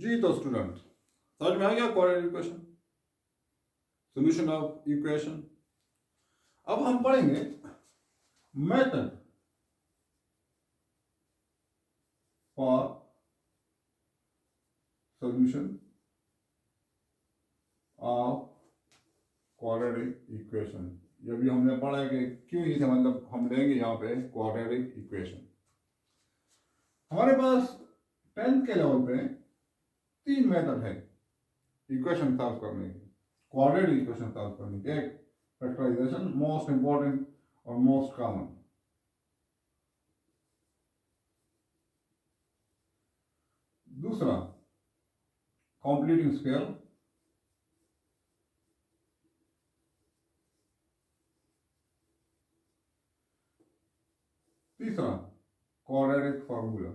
जी तो स्टूडेंट समझ में आ गया quadratic equation, solution of equation. अब हम पढ़ेंगे method for solution of quadratic equation. ये भी हमने पढ़ा है कि क्यों इसे मतलब हम लेंगे यहाँ पे क्वाड्रेटिक इक्वेशन। हमारे पास 10th के लेवल पे 3 मेथड है इक्वेशन सॉल्व करने की, क्वाड्रेटिक इक्वेशन सॉल्व करने की। एक फैक्टराइजेशन, मोस्ट इंपॉर्टेंट और मोस्ट कॉमन। दूसरा कंप्लीटिंग स्क्वायर। तीसरा क्वाड्रेटिक फार्मूला।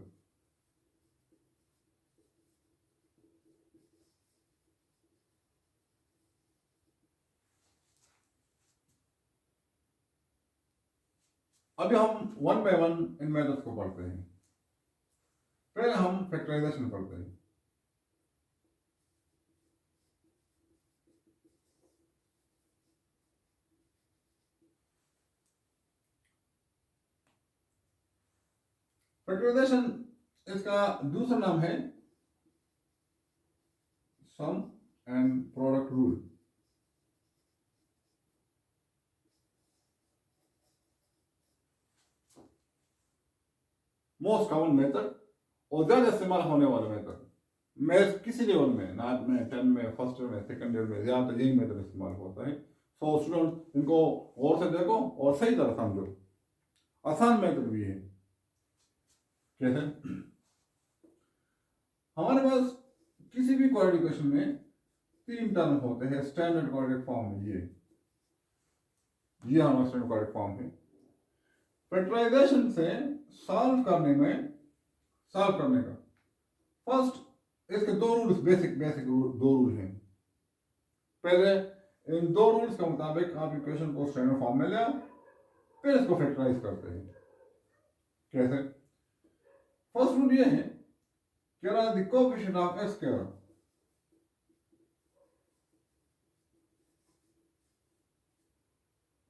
अभी हम one by one in methods को पढ़ते हैं। पहले हम फैक्टराइजेशन पढ़ते हैं। फैक्टराइजेशन इसका दूसरा नाम है sum and product rule. Most common method और ज्यादा इस्तेमाल होने वाला मेथड। मैथ किसी लेवल में, नाथ में, 10 में, फर्स्ट ईयर में, सेकंड ईयर में ज्यादातर यही मेथड इस्तेमाल होता है। सो स्टूडेंट इनको और से देखो और सही तरह समझो। आसान मेथड भी है। कैसे? हमारे पास किसी भी क्वाड्रेटिक इक्वेशन में 3 टर्म होते हैं स्टैंडर्ड क्वाड्रेटिक फॉर्म में। ये हमारा स्टैंडर्ड क्वाड्रेटिक फॉर्म है। फैक्टराइजेशन से सॉल्व करने का फर्स्ट इसके 2 रूल्स, बेसिक दो रूल हैं। पहले इन 2 रूल्स के मुताबिक आप इक्वेशन को स्टैंडर्ड फॉर्म में ले आओ, फिर इसको फैक्टराइज करते हैं। कैसे? फर्स्ट रूल ये है कि the coefficient of x square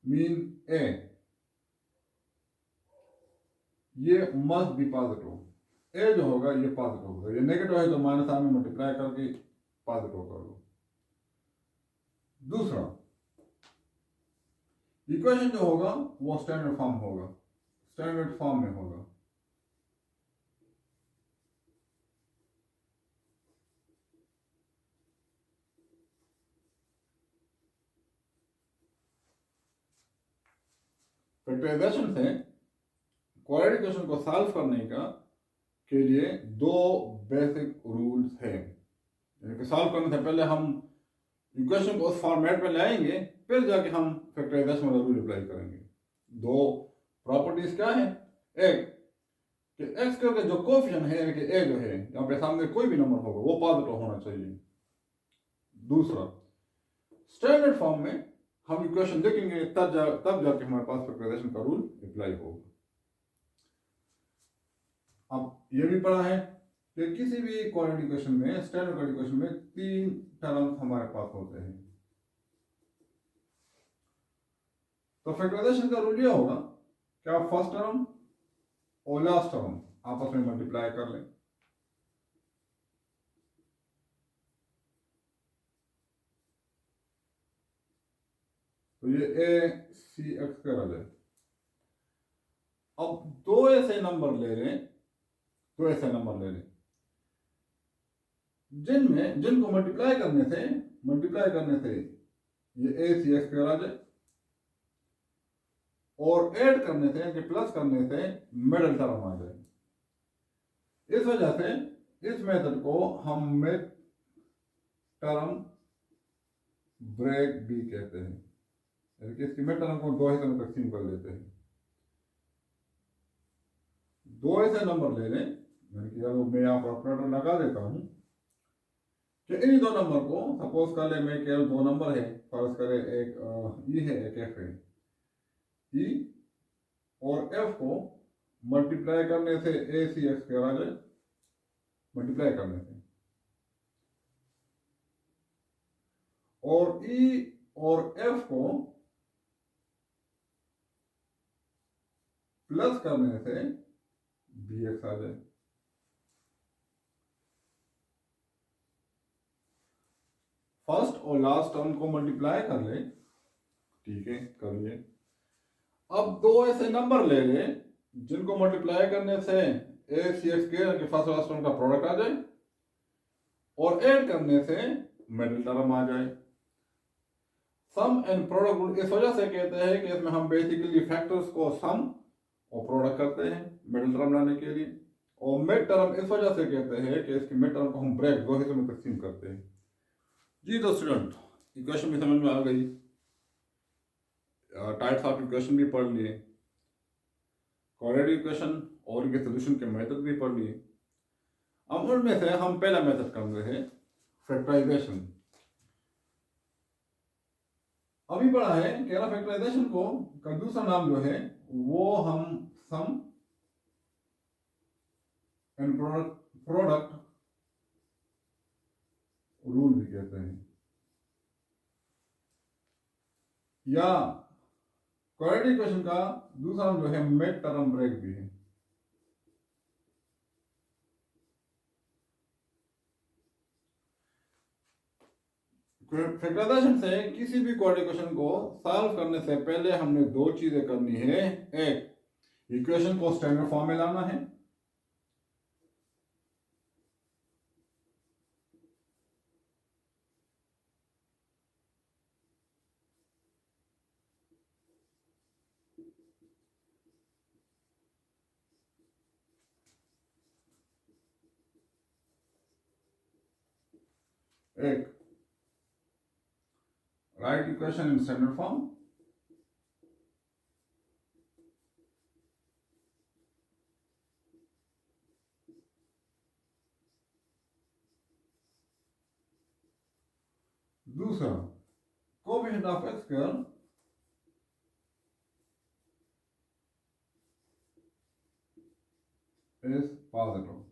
mean a, ये मस्ट बी पॉजिटिव। ए जो होगा ये पॉजिटिव होगा। ये नेगेटिव है तो माइनस आर में मल्टीप्लाई करके पॉजिटिव कर दो। दूसरा इक्वेशन जो होगा वो स्टैंडर्ड फॉर्म में होगा। फैक्टराइजेशन से क्वाड्रेटिक इक्वेशन को सॉल्व करने के लिए 2 बेसिक रूल्स हैं। यानी कि सॉल्व करने से पहले हम इक्वेशन को उस फॉर्मेट में लाएंगे, फिर जाके हम फैक्टराइजेशन वाला रूल अप्लाई करेंगे। 2 प्रॉपर्टीज क्या है? एक कि एक्स के जो कोएफिशिएंट है, यानी कि ए जो है, यहाँ पे सामने कोई भी नंबर होगा वो पॉजिटिव होना चाहिए। दूसरा स्टैंडर्ड फॉर्म में हम इक्वेशन देखेंगे तब जाके हमारे पास फैक्टराइजेशन का रूल अप्लाई होगा। अब ये भी पढ़ा है कि किसी भी क्वाड्रेटिक इक्वेशन में, स्टैंडर्ड क्वाड्रेटिक इक्वेशन में 3 टर्म्स हमारे पास होते हैं। तो फैक्टराइजेशन का रूल ये होगा कि आप फर्स्ट टर्म और लास्ट टर्म आपस में मल्टीप्लाई कर लें। तो ये ए सी एक्स कर जाए। अब 2 ऐसे नंबर ले लें जिनको मल्टीप्लाई करने से ये ए सी एक्स कर आ जाए, और ऐड करने से कि प्लस करने से मिडिल टर्म आ जाए। इस वजह से इस मेथड को हम मिड टर्म ब्रेक भी कहते हैं। यानी कि इसकी मिड टर्म को 2 हिस्सों में तकसीम कर लेते हैं। 2 ऐसे नंबर ले लें, यानी कि अगर मैं यहाँ पर ऑपरेटर लगा देता हूं कि इन्हीं 2 नंबर को, सपोज कर ले मैं केवल 2 नंबर है, फर्ज करे एक ई है एक एफ है। ई और एफ को मल्टीप्लाई करने से ए सी एक्स आ जाए, मल्टीप्लाई करने से और ई और एफ को प्लस करने से बी एक्स आ जाए। फर्स्ट और लास्ट टर्म को मल्टीप्लाई कर ले, ठीक है, कर लिए। अब दो ऐसे नंबर ले ले जिनको मल्टीप्लाई करने से ए सी एक्स के फर्स्ट और लास्ट टर्म का प्रोडक्ट आ जाए और ऐड करने से मिडिल टर्म आ जाए। सम एंड प्रोडक्ट रूल इस वजह से कहते हैं कि इसमें हम बेसिकली फैक्टर्स को सम और प्रोडक्ट करते हैं मिडिल टर्म लाने के लिए, और मिड टर्म इस वजह से कहते हैं कि इसकी मिड टर्म को हम ब्रेक दो हिस्सों में तकसीम करते हैं। जी तो स्टूडेंट, इक्वेशन भी समझ में आ गई, टाइप्स ऑफ इक्वेशन भी पढ़ लिए, क्वाड्रेटिक इक्वेशन और इनके सोल्यूशन के मेथड भी पढ़ लिए। अब उनमें से हम पहला मेथड कर रहे हैं फैक्टराइजेशन। अभी पढ़ा है कि फैक्टराइजेशन को का दूसरा नाम जो है वो हम सम एंड प्रोडक्ट रूल भी कहते हैं, या क्वाड्रेटिक इक्वेशन का दूसरा नाम जो है मिड टर्म ब्रेक भी है। फैक्टराइजेशन से किसी भी क्वाड्रेटिक इक्वेशन को सॉल्व करने से पहले हमने दो चीजें करनी है। एक, इक्वेशन को स्टैंडर्ड फॉर्म में लाना है, एक right equation in standard form, दूसरा coefficient of x square is positive.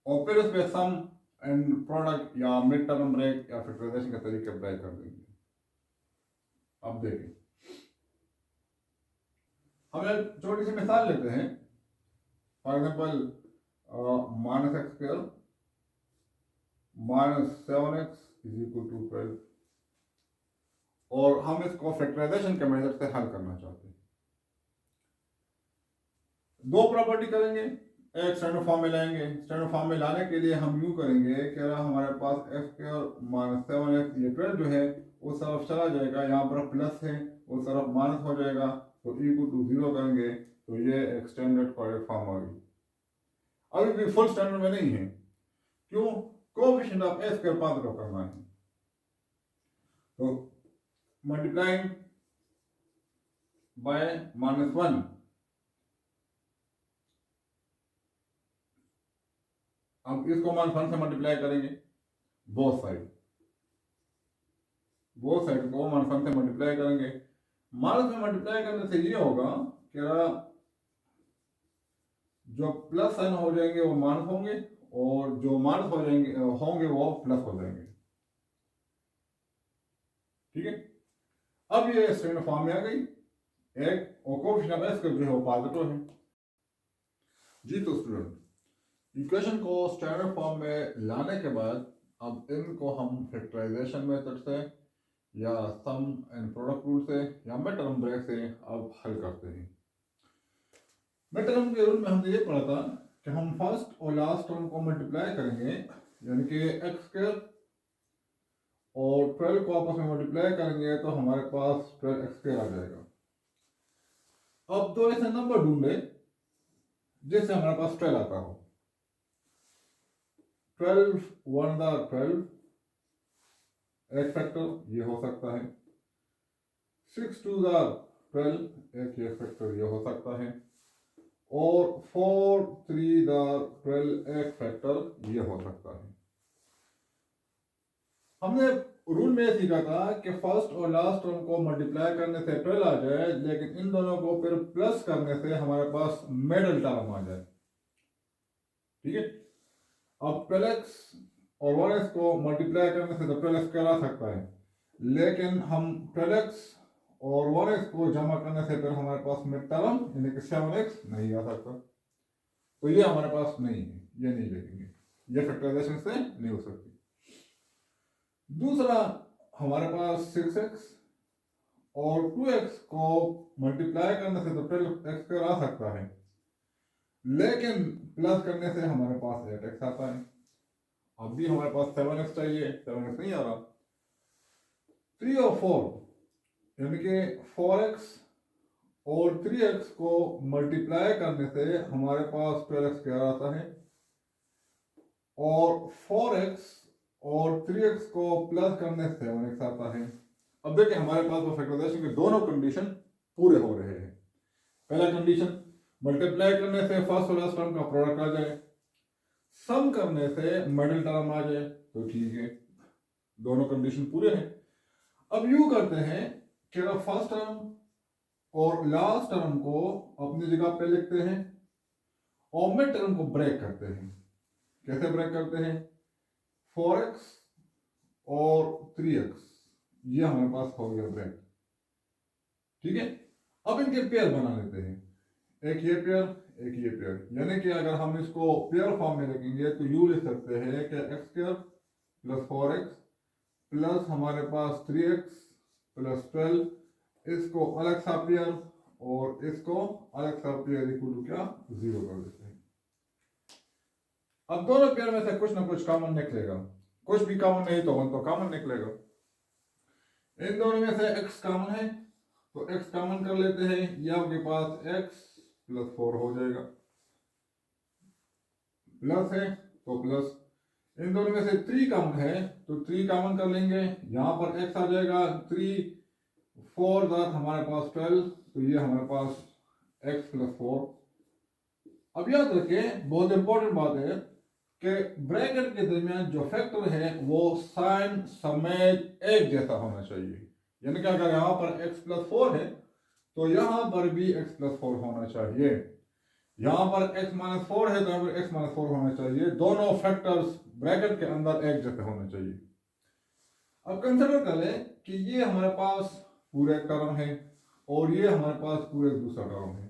और फिर उसमें सम एंड प्रोडक्ट या मिड टर्म ब्रेक या फैक्टराइजेशन के तरीके अप्लाई कर देंगे। अब देखें, हम एक छोटी सी मिसाल लेते हैं। For example minus x square minus 7x is equal to 12, और हम इसको फैक्टराइजेशन के मेथड से हल करना चाहते हैं। दो प्रॉपर्टी करेंगे, एक स्टैंडर्ड फॉर्म में लाएंगे। स्टैंडर्ड फॉर्म में लाने के लिए हम यूं करेंगे कि हमारे पास एक्स स्क्वायर माइनस 7x, ये 12 जो है उस तरफ चला जाएगा, यहाँ पर प्लस है उस तरफ माइनस हो जाएगा, तो इक्वल टू 0 करेंगे तो ये एक स्टैंडर्ड क्वाड्रेटिक फॉर्म आ गई। अभी भी फुल स्टैंडर्ड में नहीं है, क्यों? Coefficient of x square positive करना है, तो मल्टीप्लाइंग बाय -1, अब इसको -1 से मल्टीप्लाई करेंगे, बोथ साइड को -1 से मल्टीप्लाई करेंगे। माइनस में मल्टीप्लाई करने से ये होगा कि जो प्लस साइन हो जाएंगे वो माइनस होंगे, और जो माइनस हो जाएंगे होंगे वो प्लस हो जाएंगे, ठीक है। अब ये स्टैंडर्ड फॉर्म में आ गई एक, और कोएफिशिएंट ऑफ एक्स जो है वो पॉजिटिव है। जी तो स्टूडेंट, इक्वेशन को स्टैंडर्ड फॉर्म में लाने के बाद अब इनको हम फैक्टराइजेशन मेथड से या सम एंड प्रोडक्ट रूल से या मिड टर्म ब्रेक से अब हल करते हैं। मिड टर्म के रूल में हमने ये पढ़ा था कि हम फर्स्ट और लास्ट टर्म को मल्टीप्लाई करेंगे, यानी कि एक्स स्क्वायर और 12 को आपस में मल्टीप्लाई करेंगे तो हमारे पास 12x स्क्वायर आ जाएगा। अब दो ऐसे नंबर ढूंढे जिससे हमारे पास 12 आता हो। 12 1 12 एक फैक्टर ये हो सकता है, 6 2 12 एक ये फैक्टर ये हो सकता है, और 4 3 12 एक फैक्टर ये हो सकता है। हमने रूल में सीखा था कि फर्स्ट और लास्ट टर्म को मल्टीप्लाई करने से 12 आ जाए, लेकिन इन दोनों को फिर प्लस करने से हमारे पास मिडिल टर्म आ जाए, ठीक है। अब 12x और 1x को मल्टीप्लाई करने से तो 12x स्क्वायर आ सकता है, लेकिन हम 12x और 1x को जमा करने से फिर हमारे पास मिड टर्म यानी कि 7x नहीं आ सकता, तो ये हमारे पास नहीं है, ये नहीं लिखेंगे, ये फैक्टराइजेशन से नहीं हो सकती। दूसरा, हमारे पास 6x और 2x को मल्टीप्लाई करने से तो 12x स्क्वायर आ सकता है, लेकिन प्लस करने से हमारे पास 8x आता है। अब भी हमारे पास 7x चाहिए, 7x नहीं आ रहा। 3 और 4 यानी कि 4x और 3x को मल्टीप्लाई करने से हमारे पास 12x स्क्वायर आता है, और 4x और 3x को प्लस करने से 7x आता है। अब देखिए हमारे पास वो फैक्टराइजेशन के दोनों कंडीशन पूरे हो रहे हैं। पहला कंडीशन, मल्टीप्लाई करने से फर्स्ट और लास्ट टर्म का प्रोडक्ट आ जाए, सम करने से मिडिल टर्म आ जाए, तो ठीक है, दोनों कंडीशन पूरे हैं। अब यूं करते हैं कि फर्स्ट टर्म और लास्ट टर्म को अपनी जगह पे लिखते हैं और मिड टर्म को ब्रेक करते हैं। कैसे ब्रेक करते हैं? 4x और 3x ये हमारे पास हो गया ब्रेक, ठीक है। अब इनके पेयर बना लेते हैं, एक ये पेयर एक ये पेयर, यानी कि अगर हम इसको पेयर फॉर्म में लिखेंगे तो यू लिख सकते हैं कि x square plus 4x plus हमारे पास 3x प्लस 12, इसको अलग सा पेयर और इसको अलग सा पेयर इक्वल टू क्या 0 कर देते हैं। अब दोनों पेयर में से कुछ ना कुछ कॉमन निकलेगा, कुछ भी कॉमन नहीं तो 1 तो कॉमन निकलेगा। इन दोनों में से x कॉमन है तो x कॉमन कर लेते हैं, ये आपके पास x प्लस 4 हो जाएगा, प्लस है तो प्लस। इन दोनों में से 3 कॉमन है तो 3 कॉमन कर लेंगे, यहां पर x आ जाएगा, 3 4 दात हमारे पास 12, तो ये हमारे पास x प्लस 4। अब याद रखें, बहुत इंपॉर्टेंट बात है कि ब्रैकेट के दरमियान जो फैक्टर है वो साइन समेत एक जैसा होना चाहिए, यानी कि अगर यहाँ पर x प्लस 4 है तो यहाँ पर भी x प्लस 4 होना चाहिए, यहाँ पर x माइनस 4 है तो यहाँ पर x माइनस 4 होना चाहिए, दोनों फैक्टर्स ब्रैकेट के अंदर एक जैसे होने चाहिए। अब कंसिडर कर लें कि ये हमारे पास पूरे टर्म है और ये हमारे पास पूरे दूसरा टर्म है,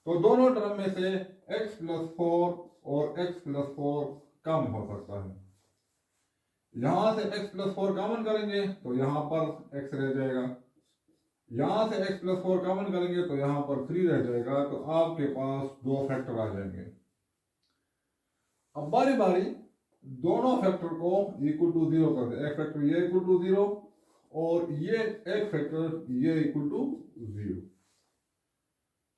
तो दोनों टर्म में से x प्लस 4 और x प्लस 4 कम हो सकता है। यहां से x प्लस 4 कॉमन करेंगे तो यहां पर x रह जाएगा, यहां से x प्लस 4 कॉमन करेंगे तो यहां पर 3 रह जाएगा, तो आपके पास दो फैक्टर आ जाएंगे। अब बारी बारी दोनों फैक्टर को इक्वल टू 0 कर दे, एक फैक्टर ये इक्वल टू 0 और ये एक फैक्टर ये इक्वल टू 0,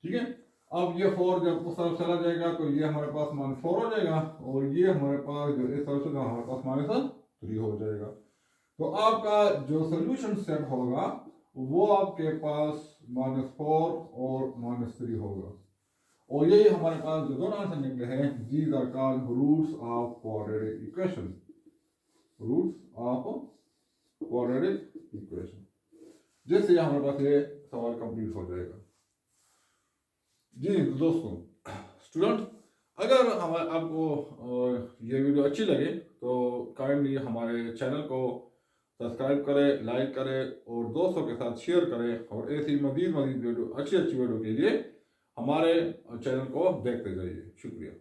ठीक है। अब ये 4 जब उस तरफ चला जाएगा तो ये हमारे पास -4 हो जाएगा और ये हमारे पास जो इस तरफ से हमारे पास -3 हो जाएगा, तो आपका जो सोल्यूशन सेट होगा वो आपके पास -4 और -3 होगा, और यही हमारे पास जो दोनों आंसर निकले हैं, these are called roots of quadratic equation, roots of quadratic equation, जिससे हमारे पास ये सवाल कंप्लीट हो जाएगा। जी दोस्तों, स्टूडेंट, अगर हमारे आपको ये वीडियो अच्छी लगे तो काइंडली हमारे चैनल को सब्सक्राइब करें, लाइक करें और दोस्तों के साथ शेयर करें, और ऐसी मजीद वीडियो अच्छी वीडियो के लिए हमारे चैनल को देखते जाइए। शुक्रिया।